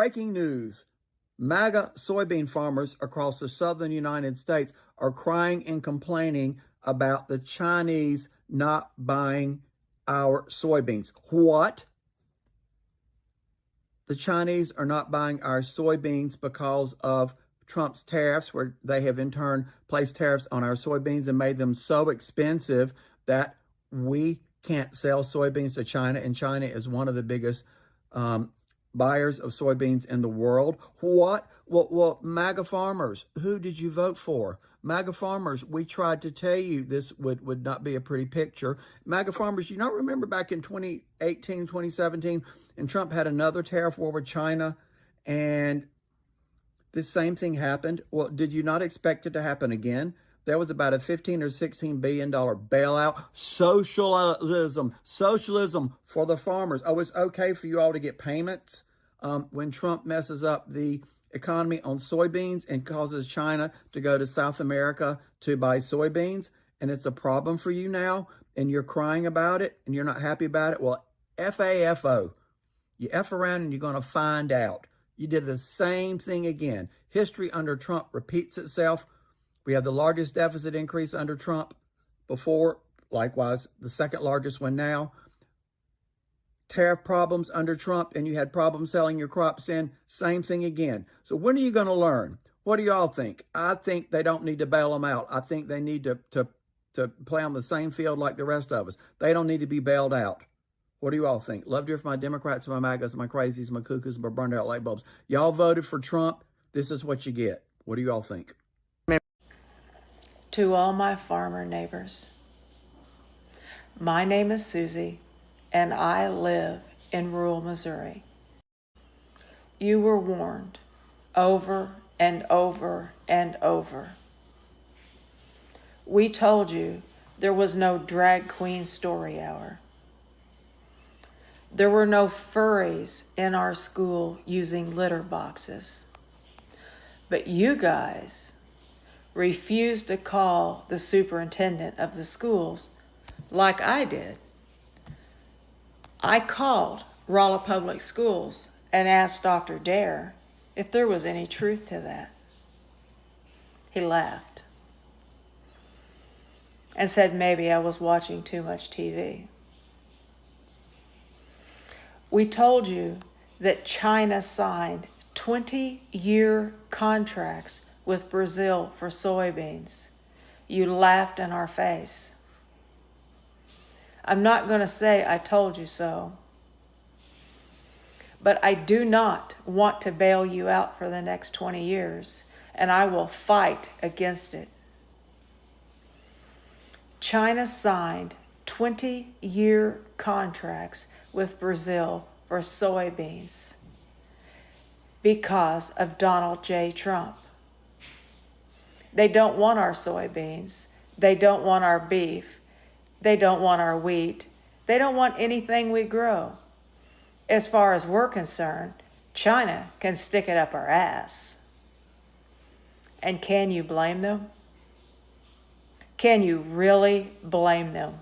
Breaking news. Maga soybean farmers across the southern United States are crying and complaining about the Chinese not buying our soybeans. What? The Chinese are not buying our soybeans because of Trump's tariffs, where they have in turn placed tariffs on our soybeans and made them so expensive that we can't sell soybeans to China, and China is one of the biggest buyers of soybeans in the world. What? Well, MAGA farmers, who did you vote for? MAGA farmers, we tried to tell you this would not be a pretty picture. MAGA farmers, you not remember back in 2018, 2017, and Trump had another tariff war with China, and this same thing happened? Well, did you not expect it to happen again? There was about a $15 or $16 billion bailout. Socialism for the farmers. Oh, it's okay for you all to get payments when Trump messes up the economy on soybeans and causes China to go to South America to buy soybeans, and it's a problem for you now, and you're crying about it, and you're not happy about it. Well, FAFO. You F around and you're going to find out. You did the same thing again. History under Trump repeats itself. We have the largest deficit increase under Trump before, likewise, the second largest one now. Tariff problems under Trump, and you had problems selling your crops in, same thing again. So when are you going to learn? What do y'all think? I think they don't need to bail them out. I think they need to play on the same field like the rest of us. They don't need to be bailed out. What do you all think? Love to hear from my Democrats, my MAGAs, my crazies, my cuckoos, my burned out light bulbs. Y'all voted for Trump. This is what you get. What do you all think? To all my farmer neighbors, my name is Susie, and I live in rural Missouri. You were warned over and over and over. We told you there was no drag queen story hour. There were no furries in our school using litter boxes. But you guys refused to call the superintendent of the schools like I did. I called Rolla Public Schools and asked Dr. Dare if there was any truth to that. He laughed and said maybe I was watching too much TV. We told you that China signed 20-year contracts with Brazil for soybeans. You laughed in our face. I'm not going to say I told you so, but I do not want to bail you out for the next 20 years, and I will fight against it. China signed 20-year contracts with Brazil for soybeans because of Donald J. Trump. They don't want our soybeans. They don't want our beef. They don't want our wheat. They don't want anything we grow. As far as we're concerned, China can stick it up our ass. And can you blame them? Can you really blame them?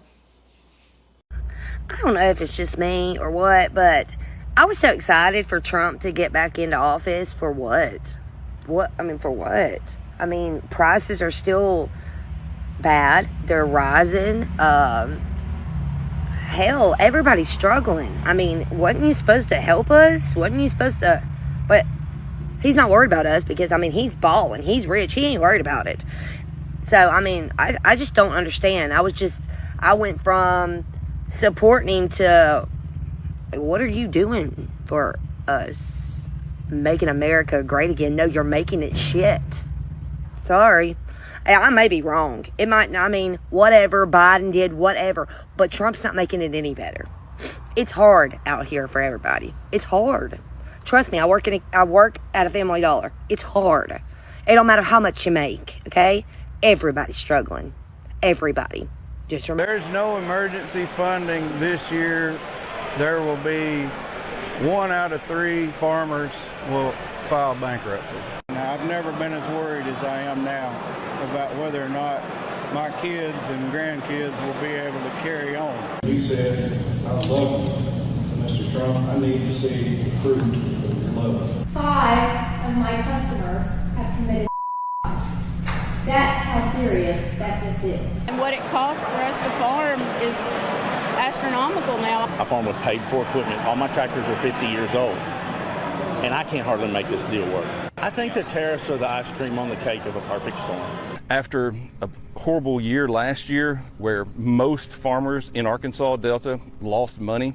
I don't know if it's just me or what, but I was so excited for Trump to get back into office. For what? For what? I mean, prices are still bad. They're rising. Hell, everybody's struggling. I mean, wasn't you supposed to help us? Wasn't you supposed to? But he's not worried about us because, I mean, he's balling. He's rich. He ain't worried about it. So, I mean, I just don't understand. I went from supporting him to, what are you doing for us? Making America great again? No, you're making it shit. Sorry. I may be wrong. It might, I mean, whatever, Biden did, whatever. But Trump's not making it any better. It's hard out here for everybody. It's hard. Trust me, I work at a Family Dollar. It's hard. It don't matter how much you make, okay? Everybody's struggling. Everybody. Just remember. There's no emergency funding this year. There will be 1 out of 3 farmers will file bankruptcy. Now, I've never been as worried as I am now about whether or not my kids and grandkids will be able to carry on. He said, I love you, Mr. Trump. I need to see the fruit of your love. And what it costs for us to farm is astronomical now. I farm with paid-for equipment. All my tractors are 50 years old, and I can't hardly make this deal work. I think the tariffs are the ice cream on the cake of a perfect storm. After a horrible year last year where most farmers in Arkansas Delta lost money,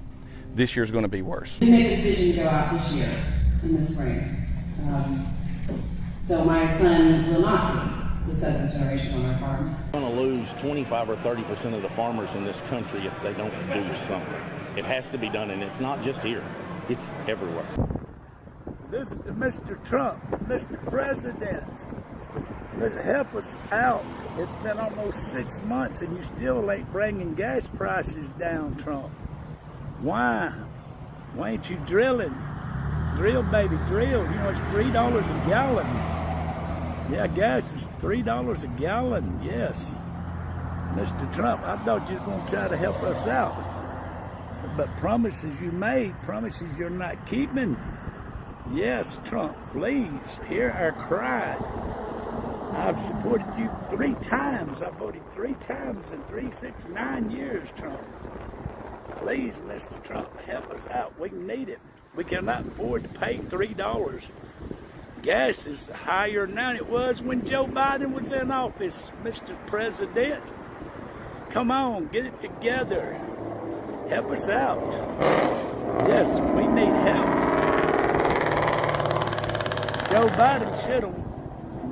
this year's going to be worse. We made a decision to go out this year in the spring. So my son will not be the seventh generation on our farm. We're going to lose 25 or 30% of the farmers in this country if they don't do something. It has to be done, and it's not just here. It's everywhere. This is to Mr. Trump, Mr. President. Let's help us out. It's been almost 6 months and you still ain't bringing gas prices down, Trump. Why? Why ain't you drilling? Drill, baby, drill. You know, it's $3 a gallon. Yeah, gas is $3 a gallon, yes. Mr. Trump, I thought you was going to try to help us out. But promises you made, promises you're not keeping. Yes, Trump, please, hear our cry. I've supported you 3 times. I voted 3 times in 3, 6, 9 years, Trump. Please, Mr. Trump, help us out. We need it. We cannot afford to pay $3. Gas is higher now than it was when Joe Biden was in office, Mr. President. Come on, get it together. Help us out. Yes, we need help. Joe Biden should have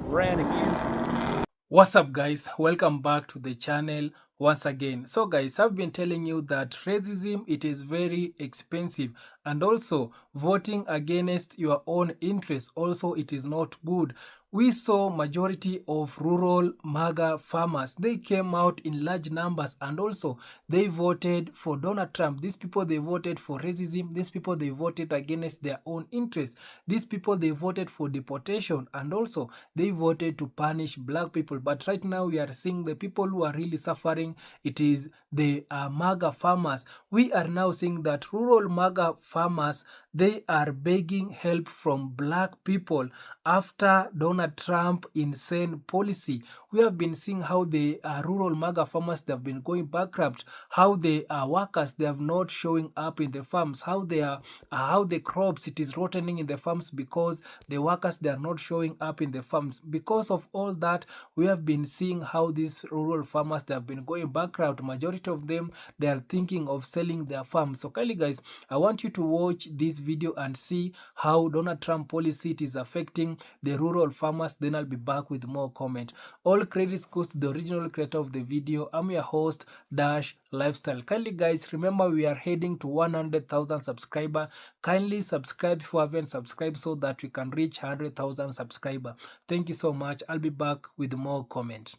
ran again. What's up, guys? Welcome back to the channel once again. So guys, I've been telling you that racism, it is very expensive, and also voting against your own interests also, it is not good. We saw majority of rural Maga farmers. They came out in large numbers and also they voted for Donald Trump. These people, they voted for racism. These people, they voted against their own interests. These people, they voted for deportation, and also they voted to punish black people. But right now we are seeing the people who are really suffering. It is the Maga farmers. We are now seeing that rural Maga farmers, they are begging help from black people after Donald Trump insane policy. We have been seeing how the rural Maga farmers, they have been going bankrupt, how the workers, they have not showing up in the farms, how the crops, it is rotting in the farms because the workers, they are not showing up in the farms. Because of all that, we have been seeing how these rural farmers, they have been going bankrupt. Majority of them, they are thinking of selling their farms. So kindly guys, I want you to watch this video and see how Donald Trump policy it is affecting the rural farmers. Then I'll be back with more comment. All credits goes to the original creator of the video. I'm your host, Dash Lifestyle. Kindly guys, remember we are heading to 100,000 subscriber. Kindly subscribe if you haven't subscribed so that we can reach 100,000 subscriber. Thank you so much. I'll be back with more comment.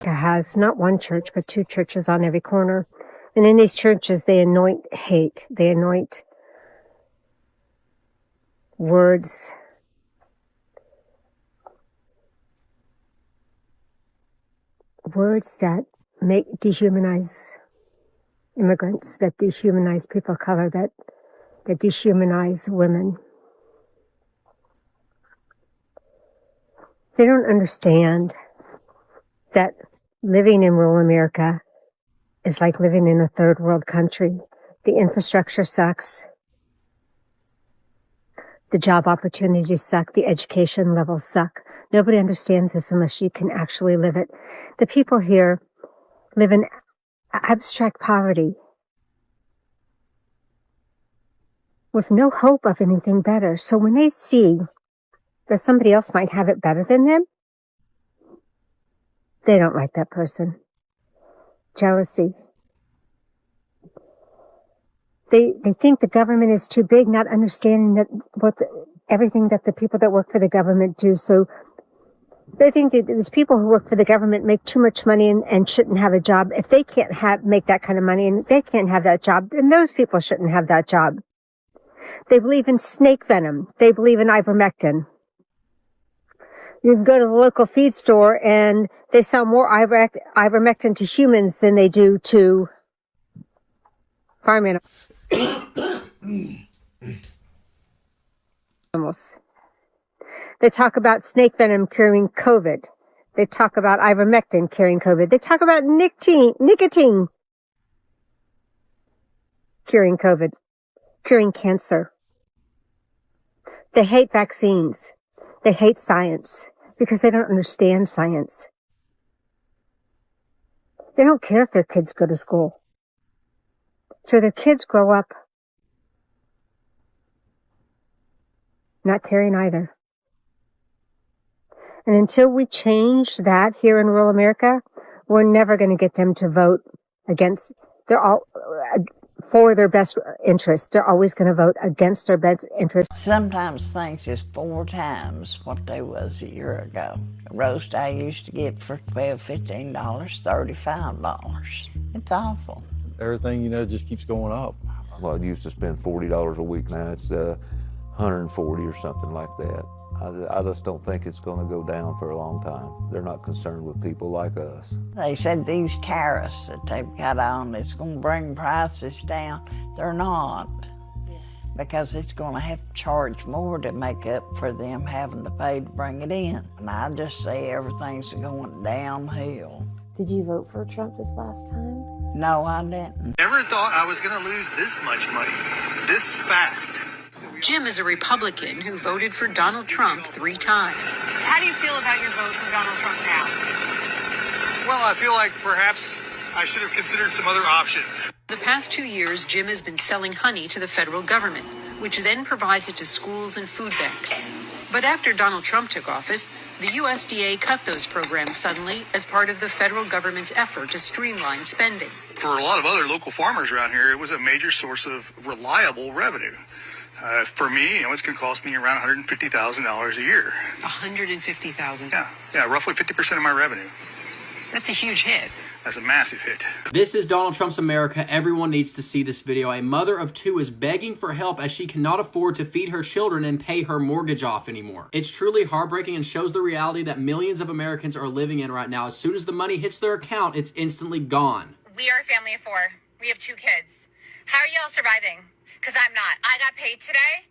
It has not one church, but 2 churches on every corner. And in these churches, they anoint hate. They anoint words. Words that dehumanize immigrants, that dehumanize people of color, that dehumanize women. They don't understand that living in rural America is like living in a third world country. The infrastructure sucks. The job opportunities suck. The education levels suck. Nobody understands this unless you can actually live it. The people here live in abstract poverty with no hope of anything better. So when they see that somebody else might have it better than them, they don't like that person. Jealousy. They think the government is too big, not understanding that everything that the people that work for the government do. So they think that these people who work for the government make too much money and shouldn't have a job. If they can't make that kind of money and they can't have that job, then those people shouldn't have that job. They believe in snake venom. They believe in ivermectin. You can go to the local feed store and they sell more ivermectin to humans than they do to farm animals. They talk about snake venom curing COVID. They talk about ivermectin curing COVID. They talk about nicotine curing COVID, curing cancer. They hate vaccines. They hate science because they don't understand science. They don't care if their kids go to school. So their kids grow up not caring either. And until we change that here in rural America, we're never going to get them to vote against. They're all for their best interest. They're always going to vote against their best interest. Sometimes things is 4 times what they was a year ago. A roast I used to get for $12, $15, $35. It's awful. Everything, you know, just keeps going up. Well, I used to spend $40 a week. Now it's $140 or something like that. I just don't think it's going to go down for a long time. They're not concerned with people like us. They said these tariffs that they've got on, it's going to bring prices down. They're not, because it's going to have to charge more to make up for them having to pay to bring it in. And I just say everything's going downhill. Did you vote for Trump this last time? No, I didn't. Never thought I was going to lose this much money, this fast. Jim is a Republican who voted for Donald Trump 3 times. How do you feel about your vote for Donald Trump now? Well, I feel like perhaps I should have considered some other options. The past 2 years, Jim has been selling honey to the federal government, which then provides it to schools and food banks. But after Donald Trump took office, the USDA cut those programs suddenly as part of the federal government's effort to streamline spending. For a lot of other local farmers around here, it was a major source of reliable revenue. For me, it's going to cost me around $150,000 a year. $150,000? Yeah, roughly 50% of my revenue. That's a huge hit. That's a massive hit. This is Donald Trump's America. Everyone needs to see this video. A mother of 2 is begging for help as she cannot afford to feed her children and pay her mortgage off anymore. It's truly heartbreaking and shows the reality that millions of Americans are living in right now. As soon as the money hits their account, it's instantly gone. We are a family of 4. We have 2 kids. How are y'all surviving? Because I'm not. I got paid today,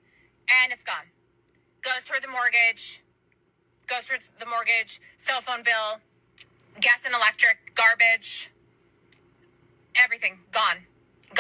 and it's gone. Goes toward the mortgage, cell phone bill, gas and electric, garbage, everything, gone.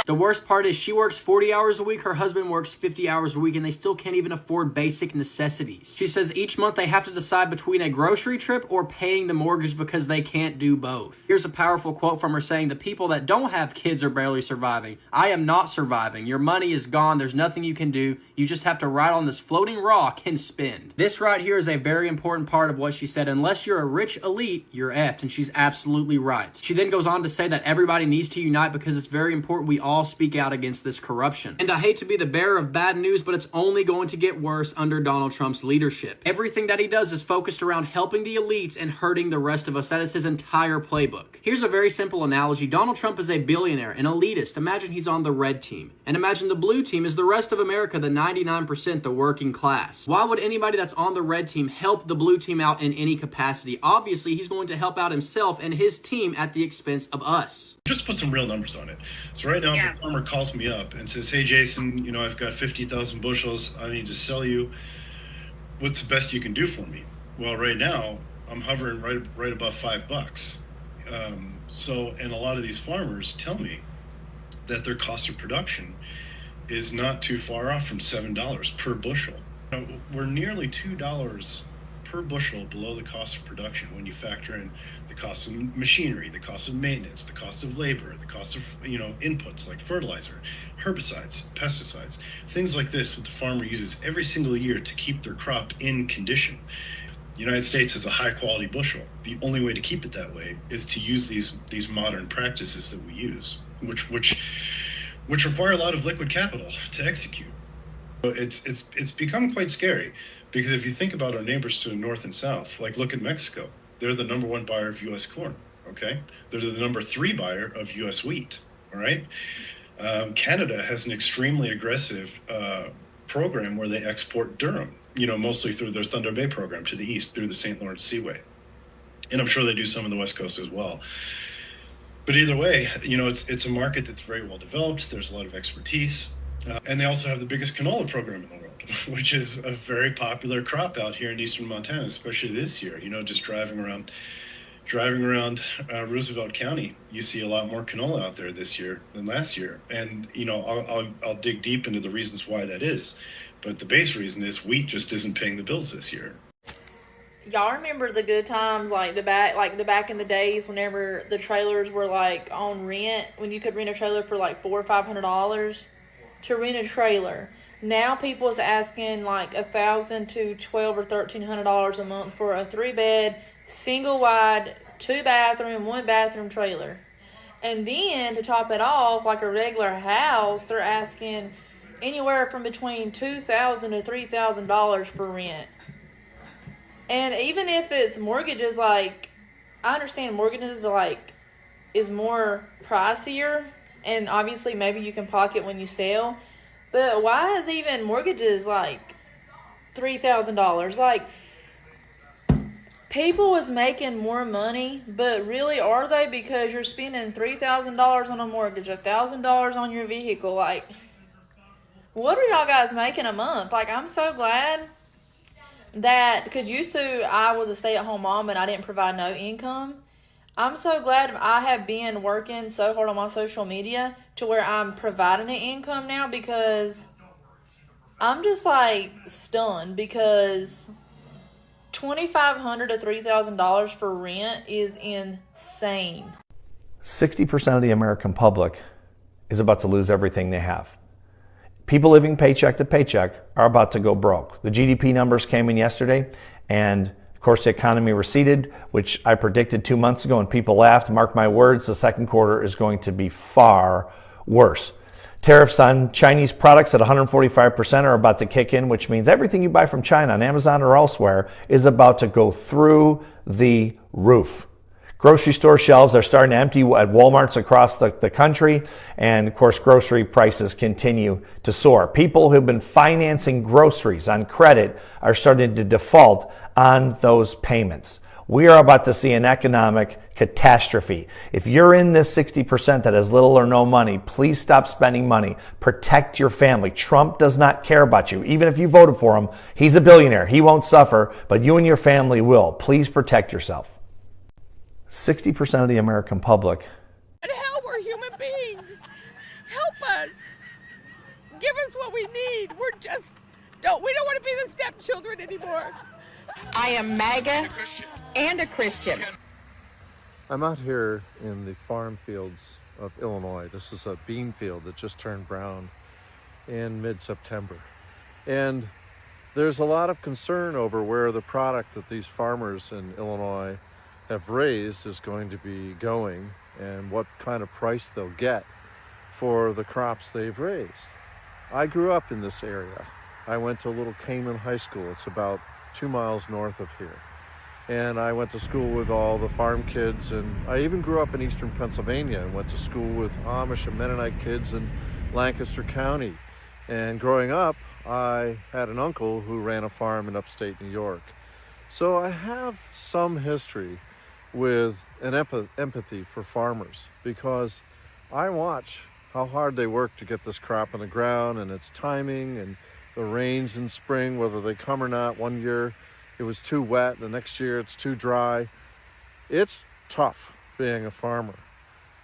The worst part is she works 40 hours a week, her husband works 50 hours a week, and they still can't even afford basic necessities. She says each month they have to decide between a grocery trip or paying the mortgage because they can't do both. Here's a powerful quote from her saying, "The people that don't have kids are barely surviving. I am not surviving. Your money is gone. There's nothing you can do. You just have to ride on this floating rock and spend." This right here is a very important part of what she said. Unless you're a rich elite, you're effed, and she's absolutely right. She then goes on to say that everybody needs to unite because it's very important we all speak out against this corruption. And I hate to be the bearer of bad news, but it's only going to get worse under Donald Trump's leadership. Everything that he does is focused around helping the elites and hurting the rest of us. That is his entire playbook. Here's a very simple analogy. Donald Trump is a billionaire, an elitist. Imagine he's on the red team. And imagine the blue team is the rest of America, the 99%, the working class. Why would anybody that's on the red team help the blue team out in any capacity? Obviously, he's going to help out himself and his team at the expense of us. Just put some real numbers on it. So right now, if a farmer calls me up and says, "Hey, Jason, I've got 50,000 bushels. I need to sell you. What's the best you can do for me?" Well, right now, I'm hovering right above $5. And a lot of these farmers tell me that their cost of production is not too far off from $7 per bushel. We're nearly $2 per bushel below the cost of production when you factor in the cost of machinery, the cost of maintenance, the cost of labor, the cost of inputs like fertilizer, herbicides, pesticides, things like this that the farmer uses every single year to keep their crop in condition. The United States has a high quality bushel. The only way to keep it that way is to use these modern practices that we use, which require a lot of liquid capital to execute. So it's become quite scary. Because if you think about our neighbors to the north and south, like look at Mexico, they're the #1 buyer of U.S. corn, okay? They're the #3 buyer of U.S. wheat, all right? Canada has an extremely aggressive program where they export durum, mostly through their Thunder Bay program to the east through the St. Lawrence Seaway. And I'm sure they do some on the West Coast as well. But either way, it's a market that's very well developed. There's a lot of expertise. And they also have the biggest canola program in the world, which is a very popular crop out here in eastern Montana, especially this year. You know, just driving around Roosevelt County, you see a lot more canola out there this year than last year. And, you know, I'll dig deep into the reasons why that is. But the base reason is wheat just isn't paying the bills this year. Y'all remember the good times, like the back in the days whenever the trailers were like on rent, when you could rent a trailer for like $400 or $500 to rent a trailer. Now people is asking like $1,000 to $1,200 or $1,300 a month for a 3-bed, single wide, 2-bathroom, 1-bathroom trailer. And then to top it off, like a regular house, they're asking anywhere from between $2,000 to $3,000 for rent. And even if it's mortgages, like, I understand mortgages is more pricier, and obviously maybe you can pocket when you sell, but why is even mortgages like $3,000? Like, people is making more money, but really are they? Because you're spending $3,000 on a mortgage, $1,000 on your vehicle. Like, what are y'all guys making a month? Like, I'm so glad that, because used to I was a stay-at-home mom and I didn't provide no income. I'm so glad I have been working so hard on my social media to where I'm providing an income now, because I'm just like stunned, because $2,500 to $3,000 for rent is insane. 60% of the American public is about to lose everything they have. People living paycheck to paycheck are about to go broke. The GDP numbers came in yesterday, and of course the economy receded, which I predicted 2 months ago, and people laughed. Mark my words, the second quarter is going to be far worse. Tariffs on Chinese products at 145% are about to kick in, which means everything you buy from China on Amazon or elsewhere is about to go through the roof. Grocery store shelves are starting to empty at Walmarts across the country, and of course grocery prices continue to soar. People who've been financing groceries on credit are starting to default on those payments. We are about to see an economic catastrophe. If you're in this 60% that has little or no money, please stop spending money. Protect your family. Trump does not care about you. Even if you voted for him, he's a billionaire. He won't suffer, but you and your family will. Please protect yourself. 60% of the American public. And hell, we're human beings. Help us. Give us what we need. We don't want to be the stepchildren anymore. I am Maga and a Christian. I'm out here in the farm fields of Illinois. This is a bean field that just turned brown in mid-September. And there's a lot of concern over where the product that these farmers in Illinois have raised is going to be going, and what kind of price they'll get for the crops they've raised. I grew up in this area. I went to Little Canaan High School. It's about 2 miles north of here. And I went to school with all the farm kids, and I even grew up in eastern Pennsylvania and went to school with Amish and Mennonite kids in Lancaster County. And growing up, I had an uncle who ran a farm in upstate New York. So I have some history with an empathy for farmers, because I watch how hard they work to get this crop in the ground, and its timing, and the rains in spring, whether they come or not. One year it was too wet, the next year it's too dry. It's tough being a farmer.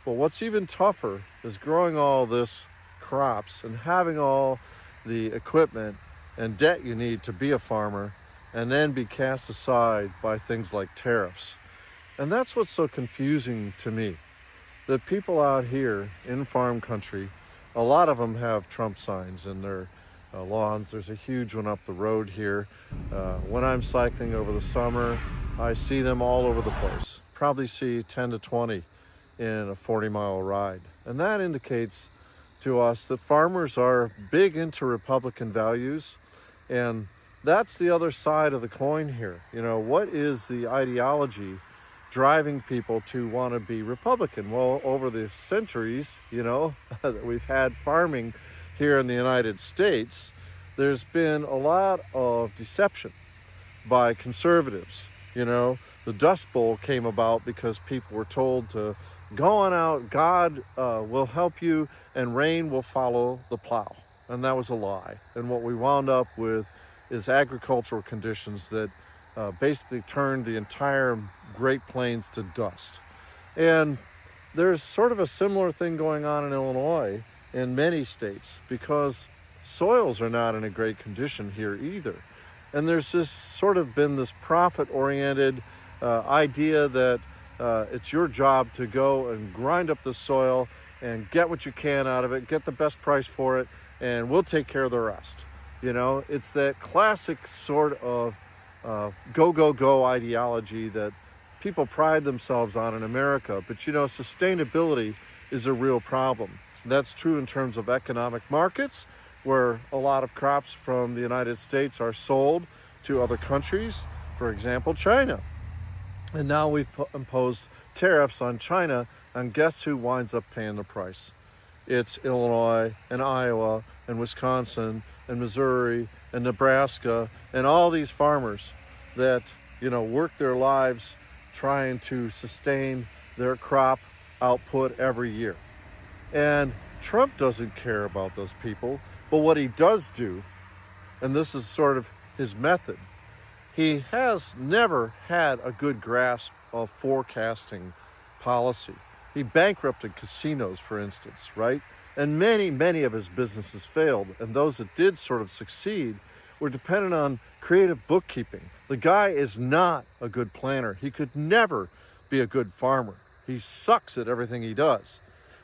But what's even tougher is growing all this crops and having all the equipment and debt you need to be a farmer, and then be cast aside by things like tariffs. And that's what's so confusing to me, that people out here in farm country, a lot of them have Trump signs in their lawns. There's a huge one up the road here. When I'm cycling over the summer, I see them all over the place. Probably see 10 to 20 in a 40-mile ride. And that indicates to us that farmers are big into Republican values, and that's the other side of the coin here. You know, what is the ideology driving people to want to be Republican? Well, over the centuries, you know, that we've had farming here in the United States, there's been a lot of deception by conservatives. You know, the Dust Bowl came about because people were told to go on out, God will help you, and rain will follow the plow. and that was a lie. And what we wound up with is agricultural conditions that basically turned the entire Great Plains to dust. And there's sort of a similar thing going on in Illinois in many states, because soils are not in a great condition here either. And there's just sort of been this profit-oriented idea that it's your job to go and grind up the soil and get what you can out of it, get the best price for it, and we'll take care of the rest. You know, it's that classic sort of go, go, go ideology that people pride themselves on in America. But, you know, sustainability is a real problem. That's true in terms of economic markets, where a lot of crops from the United States are sold to other countries, for example, China. And now we've imposed tariffs on China, and guess who winds up paying the price? It's Illinois and Iowa and Wisconsin and Missouri and Nebraska and all these farmers that, you know, work their lives trying to sustain their crop output every year. And Trump doesn't care about those people, but what he does do, and this is sort of his method, he has never had a good grasp of forecasting policy. He bankrupted casinos, for instance, right? And many of his businesses failed, and those that did sort of succeed were dependent on creative bookkeeping. The guy is not a good planner. He could never be a good farmer. He sucks at everything he does.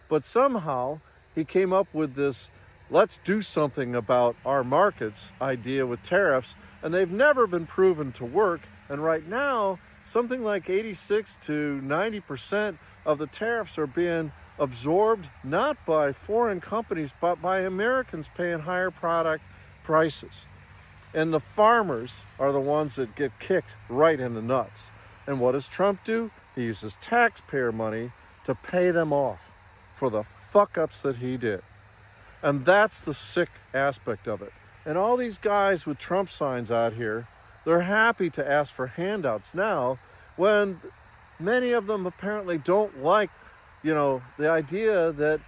But somehow he came up with this let's do something about our markets idea with tariffs, and they've never been proven to work. And right now, something like 86 to 90% of the tariffs are being absorbed not by foreign companies, but by Americans paying higher product prices. And the farmers are the ones that get kicked right in the nuts. And what does Trump do? He uses taxpayer money to pay them off for the fuck-ups that he did. And that's the sick aspect of it. And all these guys with Trump signs out here, they're happy to ask for handouts now when many of them apparently don't like, you know, the idea that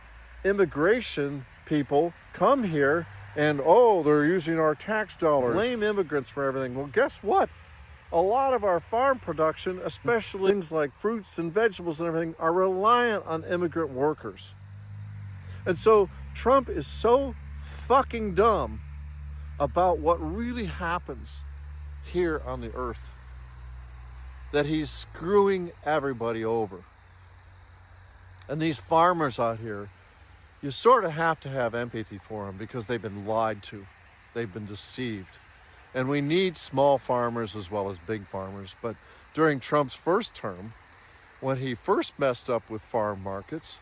immigration people come here and, oh, they're using our tax dollars, blame immigrants for everything. Well, guess what? A lot of our farm production, especially things like fruits and vegetables and everything, are reliant on immigrant workers. And so Trump is so fucking dumb about what really happens here on the earth that he's screwing everybody over. And these farmers out here, you sort of have to have empathy for them because they've been lied to. They've been deceived. And we need small farmers as well as big farmers. But during Trump's first term, when he first messed up with farm markets,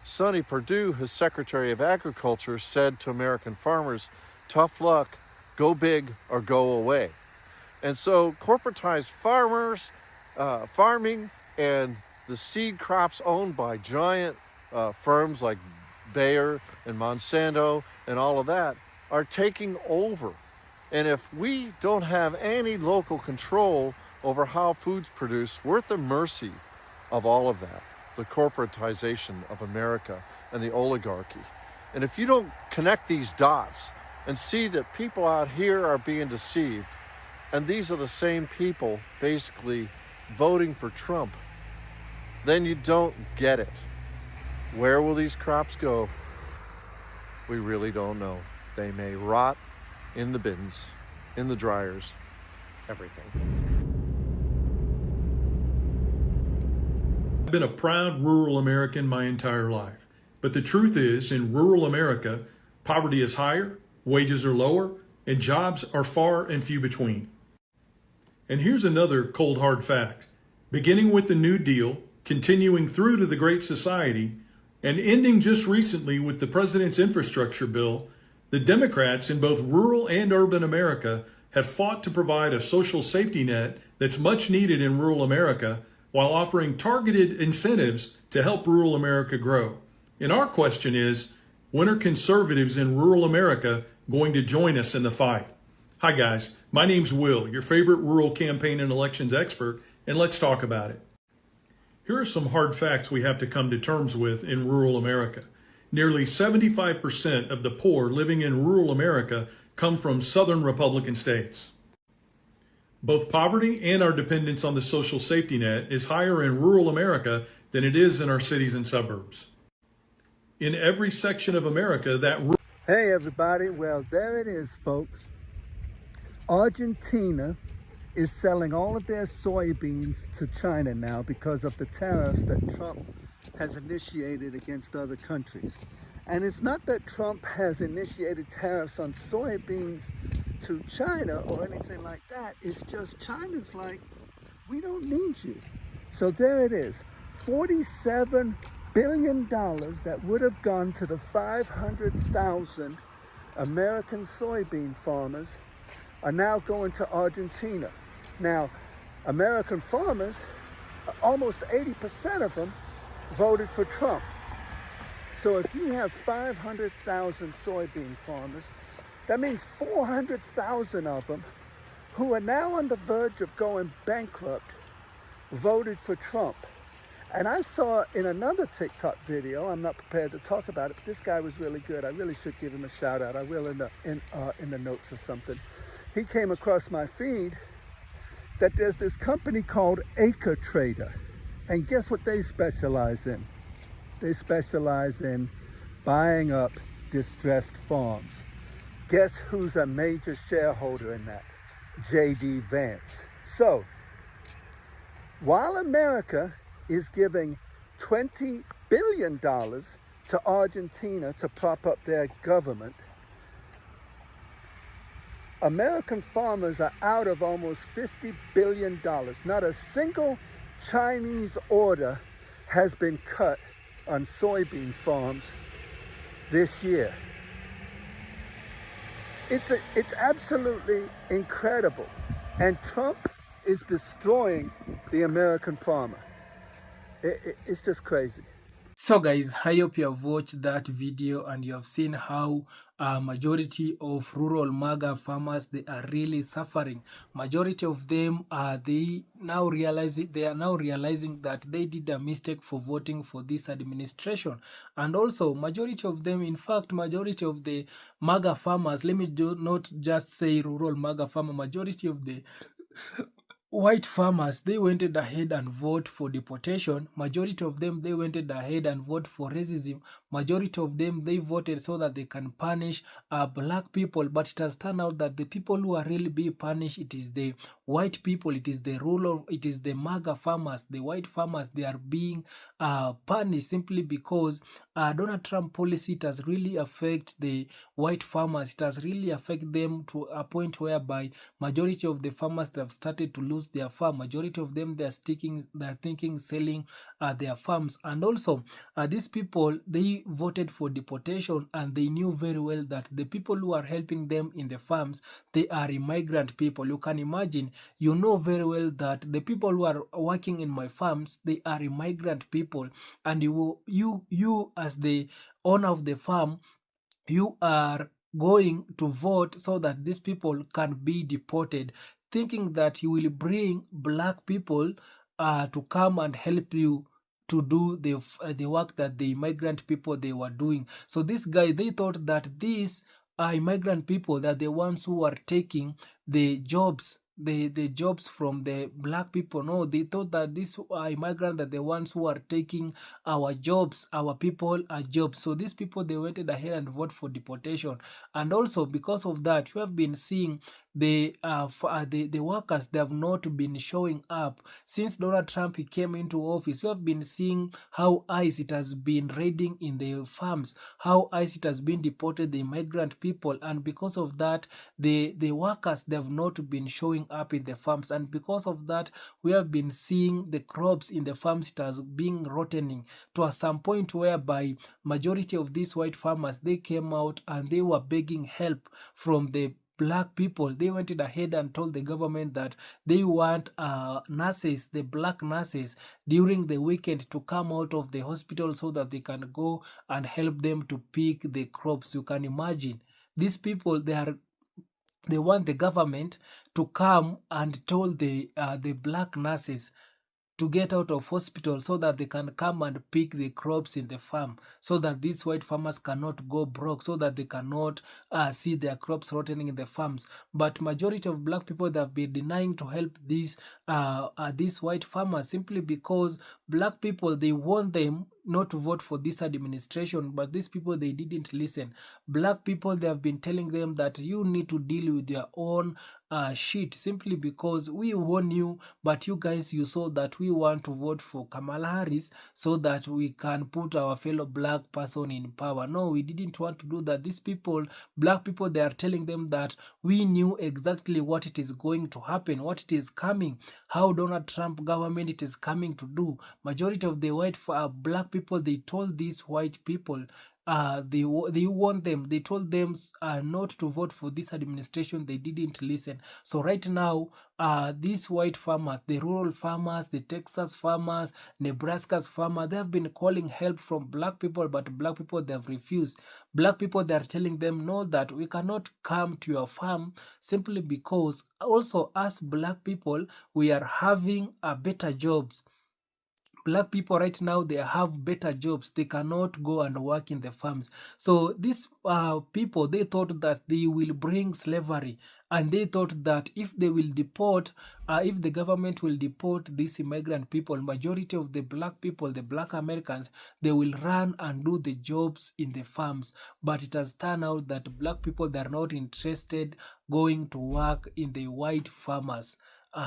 Sonny Perdue, his Secretary of Agriculture, said to American farmers, tough luck, go big or go away. And so corporatized farmers, farming, and the seed crops owned by giant firms like Bayer and Monsanto and all of that are taking over. And if we don't have any local control over how food's produced, we're at the mercy of all of that, the corporatization of America and the oligarchy. And if you don't connect these dots and see that people out here are being deceived, and these are the same people basically voting for Trump, then you don't get it. Where will these crops go? We really don't know. They may rot in the bins, in the dryers, everything. I've been a proud rural American my entire life. But the truth is, in rural America, poverty is higher, wages are lower, and jobs are far and few between. And here's another cold hard fact. Beginning with the New Deal, continuing through to the Great Society, and ending just recently with the President's infrastructure bill, the Democrats in both rural and urban America have fought to provide a social safety net that's much needed in rural America while offering targeted incentives to help rural America grow. And our question is, when are conservatives in rural America going to join us in the fight? Hi guys, my name's Will, your favorite rural campaign and elections expert, and let's talk about it. Here are some hard facts we have to come to terms with in rural America. Nearly 75% of the poor living in rural America come from southern Republican states. Both poverty and our dependence on the social safety net is higher in rural America than it is in our cities and suburbs. In every section of America, that Hey everybody, well there it is folks. Argentina is selling all of their soybeans to China now because of the tariffs that Trump has initiated against other countries. And it's not that Trump has initiated tariffs on soybeans to China or anything like that. It's just China's like, we don't need you. So there it is, $47 billion that would have gone to the 500,000 American soybean farmers are now going to Argentina. Now, American farmers, almost 80% of them voted for Trump. So if you have 500,000 soybean farmers, that means 400,000 of them who are now on the verge of going bankrupt voted for Trump. And I saw in another TikTok video, I'm not prepared to talk about it, but this guy was really good. I really should give him a shout out. I will in the notes or something. He came across my feed that there's this company called Acre Trader. And guess what they specialize in? They specialize in buying up distressed farms. Guess who's a major shareholder in that? J.D. Vance. So, while America is giving $20 billion to Argentina to prop up their government, American farmers are out of almost $50 billion. Not a single Chinese order has been cut on soybean farms this year. It's absolutely incredible. And Trump is destroying the American farmer. It's just crazy. So guys, I hope you have watched that video and you have seen how majority of rural Maga farmers, they are really suffering. Majority of them they are now realizing that they did a mistake for voting for this administration. And also majority of them, in fact majority of the Maga farmers, let me not just say rural Maga farmer, majority of the white farmers, they went ahead and vote for deportation. Majority of them, they went ahead and vote for racism. Majority of them, they voted so that they can punish black people. But it has turned out that the people who are really being punished, it is the white people, it is the it is the Maga farmers, the white farmers. They are being punished simply because Donald Trump policy, it has really affected the white farmers. It has really affected them to a point whereby majority of the farmers have started to lose their farm. Majority of them, they're thinking selling their farms. And also these people, they voted for deportation, and they knew very well that the people who are helping them in the farms, they are immigrant people. You can imagine, you know very well that the people who are working in my farms, they are immigrant people, and you as the owner of the farm, you are going to vote so that these people can be deported, thinking that you will bring black people to come and help you to do the work that the immigrant people, they were doing. So this guy, they thought that these immigrant people, that the ones who are taking the jobs, the jobs from the black people. No, they thought that these immigrants are the ones who are taking our jobs, our people are jobs. So these people, they went ahead and voted for deportation. And also because of that, you have been seeing the workers, they have not been showing up since Donald Trump, he came into office. You have been seeing how ICE, it has been raiding in the farms, how ICE, it has been deported the immigrant people, and because of that, the workers, they have not been showing up in the farms. And because of that, we have been seeing the crops in the farms, it has been rottening to a some point whereby majority of these white farmers, they came out and they were begging help from the black people. They went ahead and told the government that they want nurses, the black nurses, during the weekend to come out of the hospital so that they can go and help them to pick the crops. You can imagine, these people, they want the government to come and told the black nurses to get out of hospital so that they can come and pick the crops in the farm, so that these white farmers cannot go broke, so that they cannot see their crops rotting in the farms. But majority of black people, they have been denying to help these white farmers, simply because black people, they want them not to vote for this administration, but these people, they didn't listen. Black people, they have been telling them that you need to deal with your own shit, simply because we warn you, but you guys, you saw that we want to vote for Kamala Harris so that we can put our fellow black person in power. No, we didn't want to do that. These people, black people, they are telling them that we knew exactly what it is going to happen, what it is coming, how Donald Trump government it is coming to do. Majority of the white black people, they told these white people, they warned them, they told them not to vote for this administration. They didn't listen. So right now, these white farmers, the rural farmers, the Texas farmers, Nebraska's farmers, they have been calling help from black people, but black people, they have refused. Black people, they are telling them no, that we cannot come to your farm, simply because also us black people, we are having better jobs. Black people right now, they have better jobs. They cannot go and work in the farms. So these people, they thought that they will bring slavery, and they thought that if they will deport, if the government will deport these immigrant people, majority of the black people, the black Americans, they will run and do the jobs in the farms. But it has turned out that black people, they are not interested going to work in the white farmers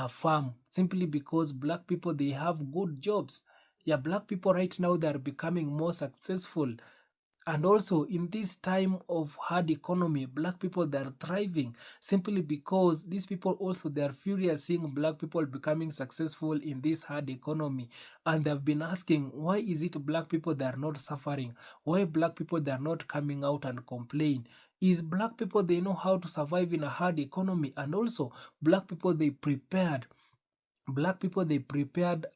farm, simply because black people, they have good jobs. Yeah, black people right now, they are becoming more successful. And also in this time of hard economy, black people, they are thriving, simply because these people also, they are furious seeing black people becoming successful in this hard economy. And they have been asking, why is it black people, they are not suffering? Why black people, they are not coming out and complain? Is black people, they know how to survive in a hard economy? And also black people, they prepared. Black people, they prepared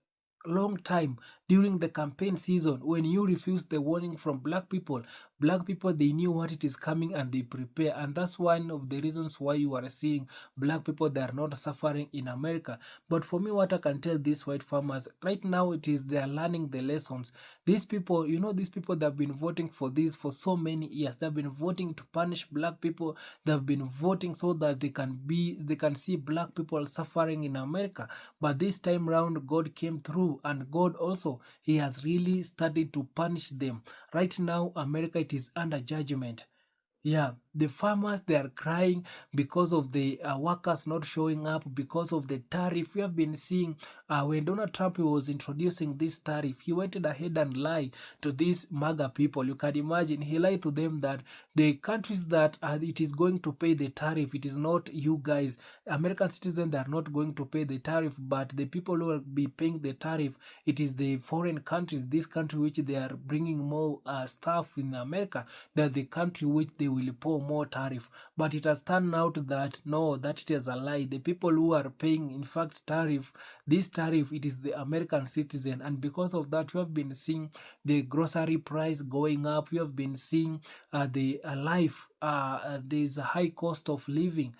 long time during the campaign season. When you refuse the warning from black people, they knew what it is coming and they prepare. And that's one of the reasons why you are seeing black people, they are not suffering in America. But for me, what I can tell these white farmers right now, it is they are learning the lessons. These people, these people that have been voting for this for so many years, they've been voting to punish black people. They've been voting so that they can see black people suffering in America. But this time round, God came through, and God also, he has really started to punish them. Right now, America, it is under judgment. Yeah, the farmers, they are crying because of the workers not showing up, because of the tariff. We have been seeing when Donald Trump was introducing this tariff, he went ahead and lied to these Maga people. You can imagine, he lied to them that the countries that it is going to pay the tariff, it is not you guys. American citizens, they are not going to pay the tariff, but the people who will be paying the tariff, it is the foreign countries, this country which they are bringing more stuff in America, that the country which they will pay more tariff. But it has turned out that no, that it is a lie. The people who are paying, in fact, this tariff, it is the American citizen. And because of that, we have been seeing the grocery price going up. We have been seeing the life, there's a high cost of living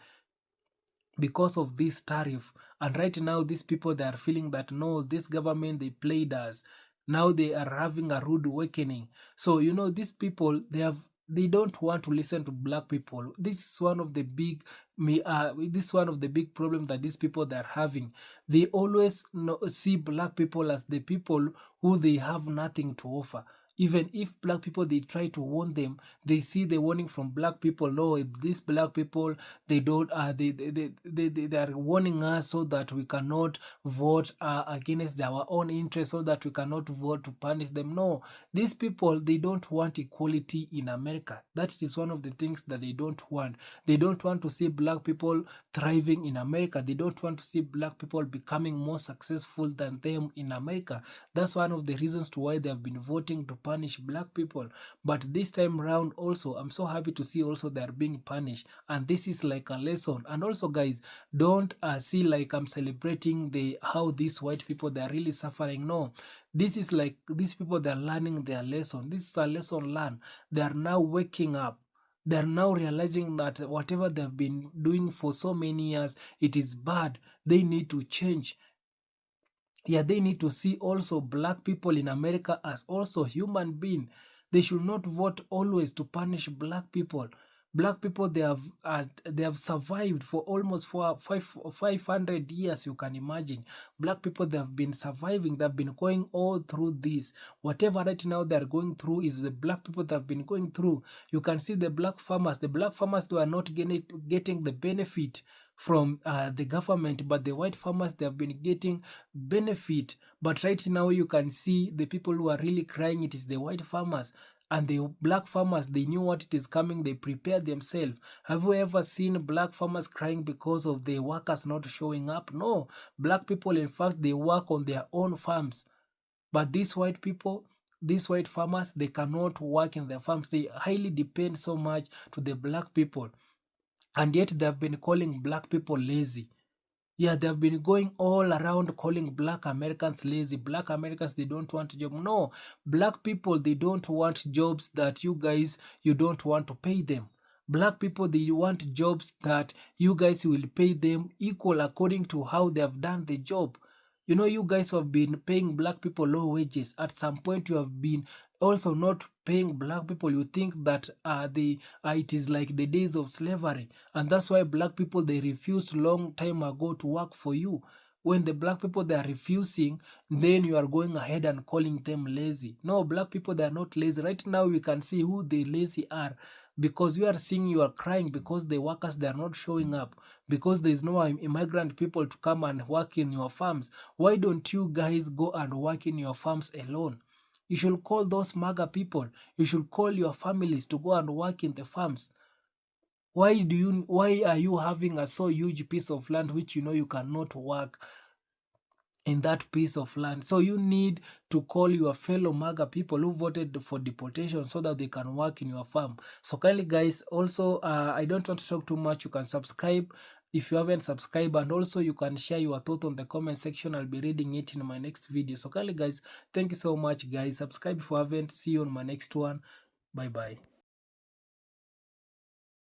because of this tariff. And right now, these people, they are feeling that no, this government, they played us. Now they are having a rude awakening. So these people, they don't want to listen to black people. This is one of the big problems that these people, they are having. They always see black people as the people who they have nothing to offer. Even if black people, they try to warn them, they see the warning from black people. No, if these black people, they don't they are warning us so that we cannot vote against our own interests, so that we cannot vote to punish them. No, these people, they don't want equality in America. That is one of the things that they don't want. They don't want to see black people thriving in America. They don't want to see black people becoming more successful than them in America. That's one of the reasons to why they have been voting to punish black people. But this time around also, I'm so happy to see also they are being punished. And this is like a lesson. And also, guys, don't see like I'm celebrating how these white people, they are really suffering. No, this is like these people, they are learning their lesson. This is a lesson learned. They are now waking up. They're now realizing that whatever they've been doing for so many years, it is bad. They need to change. Yeah, they need to see also black people in America as also human being. They should not vote always to punish black people. Black people, they have survived for almost 500 years. You can imagine. Black people, they have been surviving. They have been going all through this. Whatever right now they are going through is the black people that have been going through. You can see the black farmers. The black farmers, they are not getting the benefit from the government, but the white farmers, they have been getting benefit. But right now you can see the people who are really crying, it is the white farmers. And the black farmers, they knew what it is coming, they prepared themselves. Have you ever seen black farmers crying because of the workers not showing up? No. Black people, in fact, they work on their own farms. But these white people, these white farmers, they cannot work in their farms. They highly depend so much to the black people. And yet they have been calling black people lazy. Yeah, they have been going all around calling black Americans lazy. Black Americans, they don't want job. No, black people, they don't want jobs that you guys, you don't want to pay them. Black people, they want jobs that you guys will pay them equal according to how they have done the job. You know, you guys have been paying black people low wages. At some point, you have been also not paying black people. You think that it is like the days of slavery, and that's why black people, they refused long time ago to work for you. When the black people, they are refusing, then you are going ahead and calling them lazy. No, black people, they are not lazy. Right now we can see who the lazy are, because you are seeing, you are crying because the workers, they are not showing up, because there is no immigrant people to come and work in your farms. Why don't you guys go and work in your farms alone? You should call those Maga people. You should call your families to go and work in the farms. Why are you having a so huge piece of land which you know you cannot work in that piece of land? So you need to call your fellow Maga people who voted for deportation so that they can work in your farm. So kindly guys, also I don't want to talk too much. You can subscribe if you haven't subscribed, and also you can share your thought on the comment section. I'll be reading it in my next video. So kindly guys, thank you so much guys. Subscribe if you haven't. See you on my next one. Bye bye.